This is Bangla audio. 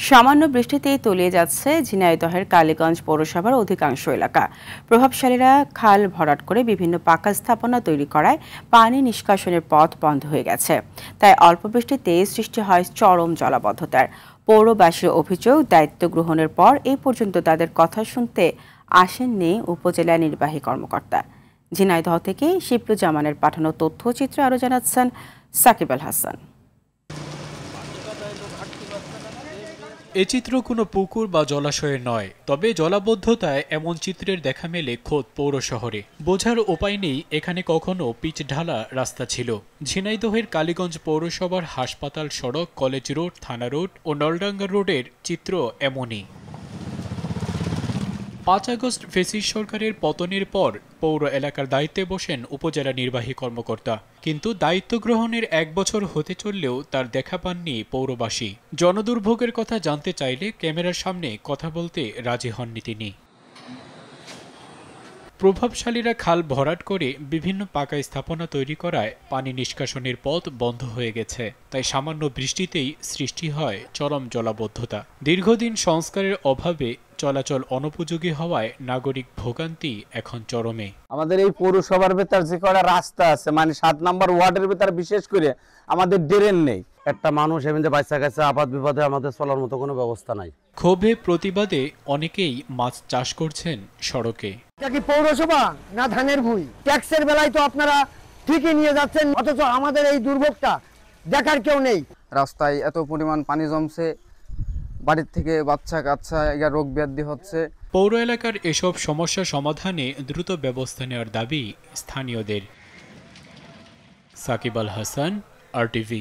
সামান্য বৃষ্টিতেই তলিয়ে যাচ্ছে ঝিনাইদহের কালীগঞ্জ পৌরসভার অধিকাংশ এলাকা। প্রভাবশালীরা খাল ভরাট করে বিভিন্ন পাকা স্থাপনা তৈরি করায় পানি নিষ্কাশনের পথ বন্ধ হয়ে গেছে। তাই অল্প বৃষ্টিতেই সৃষ্টি হয় চরম জলাবদ্ধতার। পৌরবাসীর অভিযোগ, দায়িত্ব গ্রহণের পর এই পর্যন্ত তাদের কথা শুনতে আসেননি উপজেলা নির্বাহী কর্মকর্তা। ঝিনাইদহ থেকে শিবলুজ্জামানের পাঠানো তথ্যচিত্র আরও জানাচ্ছেন সাকিব আল হাসান। এ চিত্র কোনো পুকুর বা জলাশয়ের নয়, তবে জলাবদ্ধতায় এমন চিত্রের দেখা মেলে খোদ পৌর শহরে। বোঝার উপায় নেই এখানে কখনো পিচ ঢালা রাস্তা ছিল। ঝিনাইদহের কালীগঞ্জ পৌরসভার হাসপাতাল সড়ক, কলেজ রোড, থানা রোড ও নলডাঙ্গা রোডের চিত্র এমনই। ৫ আগস্ট ফেসিস সরকারের পতনের পর পৌর এলাকার দায়িত্বে বসেন উপজেলা নির্বাহী কর্মকর্তা, কিন্তু দায়িত্ব গ্রহণের ১ বছর হতে চললেও তার দেখা পাননি পৌরবাসী। জনদুর্ভোগের কথা জানতে চাইলে ক্যামেরার সামনে কথা বলতে রাজি হননি তিনি। প্রভাবশালীরা খাল ভরাট করে বিভিন্ন পাকা স্থাপনা তৈরি করায় পানি নিষ্কাশনের পথ বন্ধ হয়ে গেছে। তাই সামান্য বৃষ্টিতেই সৃষ্টি হয় চরম জলাবদ্ধতা। দীর্ঘদিন সংস্কারের অভাবে চলাচল অনুপযোগী হওয়ায় নাগরিক ভোগান্তি এখন চরমে। আমাদের এই পৌরসভার ভেতর যে কটা রাস্তা আছে, মানে ৭ নম্বর ওয়ার্ডের ভেতর বিশেষ করে আমাদের ড্রেন নেই। একটা মানুষ এমনি বাচ্চা কাছে আপাত বিপদে আমাদের চলার মতো কোনো ব্যবস্থা নাই। ক্ষোভে প্রতিবাদে অনেকেই মাছ চাষ করছেন সড়কে। এটা কি পৌরসভা না ধানের ভুঁই? ট্যাক্সের বেলায় তো আপনারা ঠিকই নিয়ে যাচ্ছেন, অথচ আমাদের এই দুর্ভোগটা দেখার কেউ নেই। রাস্তায় এত পরিমাণ পানি জমছে, বাড়ির থেকে বাচ্চা কাচ্চা রোগ ব্যাধি হচ্ছে। পৌর এলাকার এসব সমস্যা সমাধানে দ্রুত ব্যবস্থা নেওয়ার দাবি স্থানীয়দের। সাকিব আল হাসান, RTV।